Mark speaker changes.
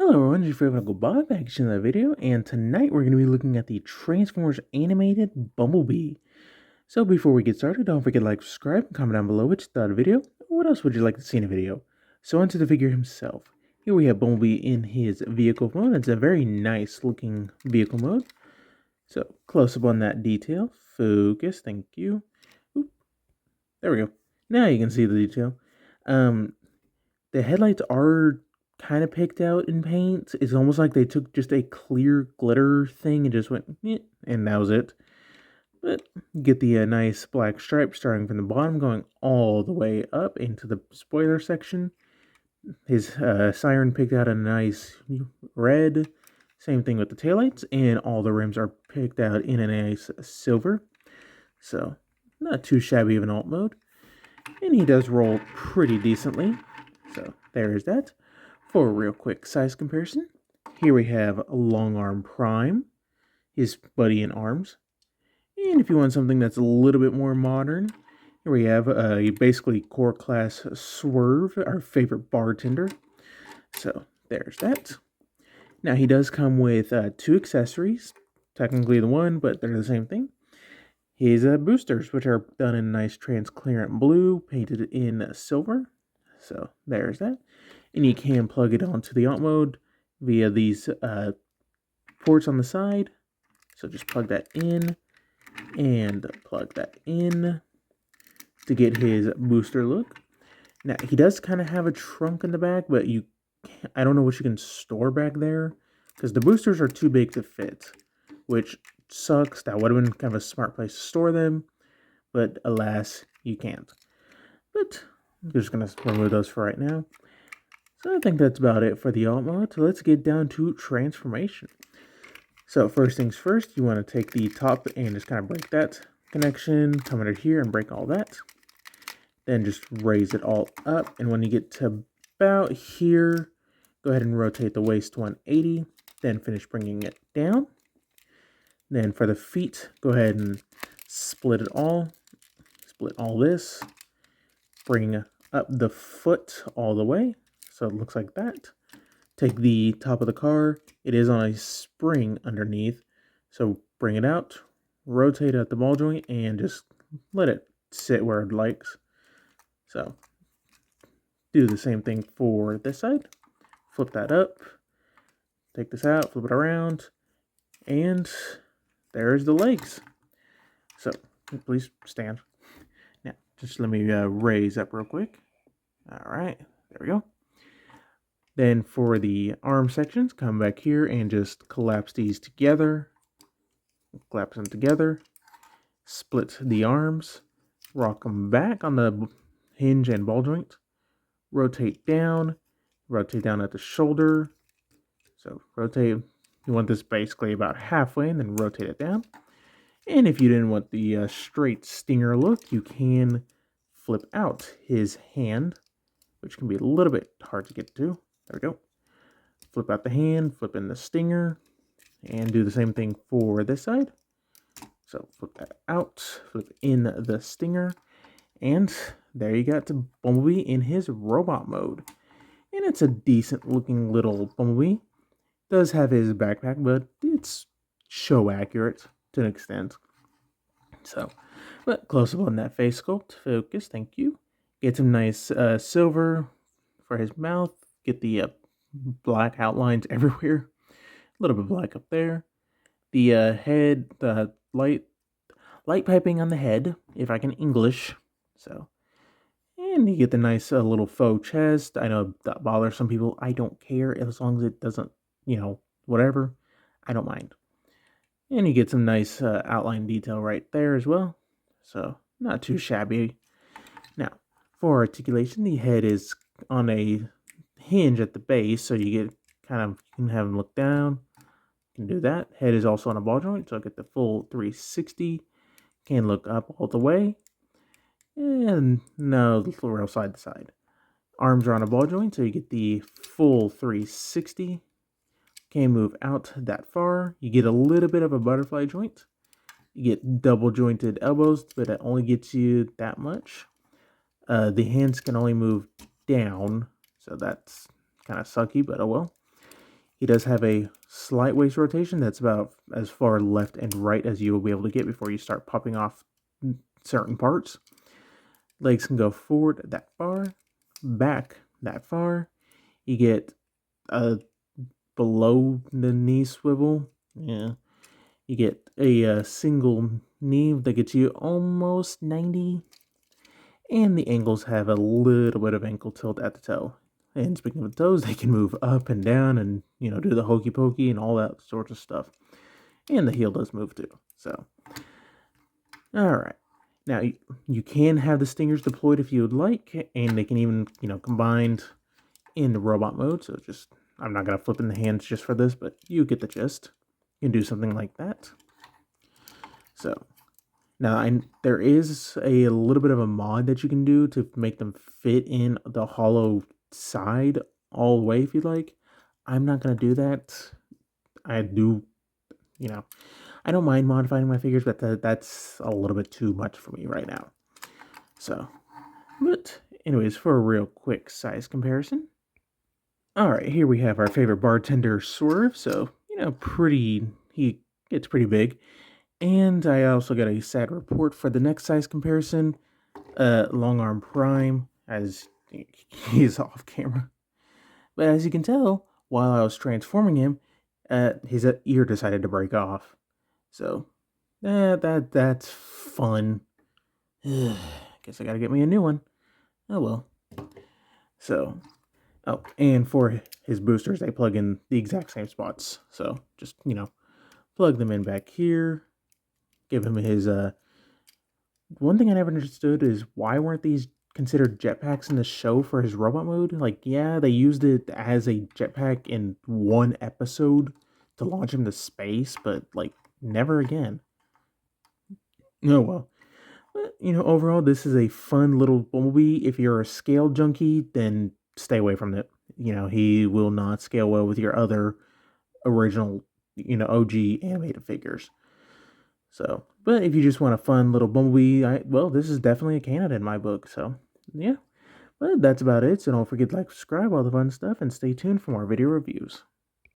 Speaker 1: Hello everyone, it's your favorite Uncle Bob back to another video, and tonight we're going to be looking at the Transformers Animated Bumblebee. So before we get started, don't forget to like, subscribe, and comment down below what you thought of the video, or what else would you like to see in a video. So onto the figure himself. Here we have Bumblebee in his vehicle mode. It's a very nice looking vehicle mode. So close up on that detail. Focus, thank you. Oop, there we go. Now you can see the detail. Um, the headlights are kind of picked out in paint. It's almost like they took just a clear glitter thing and just went, eh, and that was it. But get the nice black stripe starting from the bottom, going all the way up into the spoiler section. His siren picked out a nice red. Same thing with the taillights, and all the rims are picked out in a nice silver. So, not too shabby of an alt mode. And he does roll pretty decently. So, there is that. For a real quick size comparison, here we have Long Arm Prime, his buddy in arms. And if you want something that's a little bit more modern, here we have basically core class Swerve, our favorite bartender. So there's that. Now he does come with two accessories, technically the one, but they're the same thing. His boosters, which are done in nice transparent blue, painted in silver. So there's that. And you can plug it onto the alt mode via these ports on the side. So just plug that in and plug that in to get his booster look. Now he does kind of have a trunk in the back, but I don't know what you can store back there because the boosters are too big to fit, which sucks. That would have been kind of a smart place to store them, but alas, you can't. But I'm just gonna remove those for right now. So I think that's about it for the alt mode. So let's get down to transformation. So first things first, you want to take the top and just kind of break that connection, come under here and break all that. Then just raise it all up. And when you get to about here, go ahead and rotate the waist 180. Then finish bringing it down. Then for the feet, go ahead and split it all. Split all this. Bring up the foot all the way. So it looks like that. Take the top of the car. It is on a spring underneath. So bring it out, rotate at the ball joint, and just let it sit where it likes. So do the same thing for this side. Flip that up. Take this out, flip it around, and there's the legs. So please stand. Now, just let me raise up real quick. All right, there we go. Then for the arm sections, come back here and just collapse these together. Collapse them together. Split the arms. Rock them back on the hinge and ball joint. Rotate down. Rotate down at the shoulder. So rotate. You want this basically about halfway and then rotate it down. And if you didn't want the straight stinger look, you can flip out his hand, which can be a little bit hard to get to. There we go. Flip out the hand, flip in the stinger, and do the same thing for this side. So flip that out, flip in the stinger, and there you got the Bumblebee in his robot mode. And it's a decent looking little Bumblebee. Does have his backpack, but it's show accurate to an extent. So, but close up on that face sculpt. Focus, thank you. Get some nice silver for his mouth. Get the black outlines everywhere. A little bit black up there. The head, the light piping on the head, if I can English. So, and you get the nice little faux chest. I know that bothers some people. I don't care as long as it doesn't, whatever. I don't mind. And you get some nice outline detail right there as well. So, not too shabby. Now, for articulation, the head is on a hinge at the base, so you get you can have them look down. You can do that. Head is also on a ball joint, so I get the full 360. Can look up all the way. And no, real side to side. Arms are on a ball joint, so you get the full 360. Can move out that far. You get a little bit of a butterfly joint. You get double jointed elbows, but it only gets you that much. The hands can only move down, so that's kind of sucky, but oh well. He does have a slight waist rotation that's about as far left and right as you will be able to get before you start popping off certain parts. Legs can go forward that far, back that far. You get a below the knee swivel. Yeah. You get a single knee that gets you almost 90. And the ankles have a little bit of ankle tilt at the toe. And speaking of the toes, they can move up and down and, do the hokey pokey and all that sorts of stuff. And the heel does move too. So, alright. Now, you can have the stingers deployed if you would like, and they can even, combined in the robot mode. So I'm not going to flip in the hands just for this, but you get the gist. You can do something like that. So, now, there is a little bit of a mod that you can do to make them fit in the hollow side all the way if you like. I'm not going to do that. I do, I don't mind modifying my figures, but that's a little bit too much for me right now. So, but anyways, for a real quick size comparison. Alright, here we have our favorite bartender, Swerve. So, he gets pretty big. And I also got a sad report for the next size comparison. Long Arm Prime, as he's off camera. But as you can tell, while I was transforming him, his ear decided to break off. So, that's fun. Guess I gotta get me a new one. Oh well. So, and for his boosters, they plug in the exact same spots. So, just, plug them in back here. Give him his, one thing I never understood is why weren't these considered jetpacks in the show for his robot mode? Like, yeah, they used it as a jetpack in one episode to launch him to space, but, like, never again. Oh, well. But, overall, this is a fun little Bumblebee. If you're a scale junkie, then stay away from it. He will not scale well with your other original, OG animated figures. So, but if you just want a fun little Bumblebee, well, this is definitely a candidate in my book. So, yeah. But that's about it. So don't forget to like, subscribe, all the fun stuff, and stay tuned for more video reviews.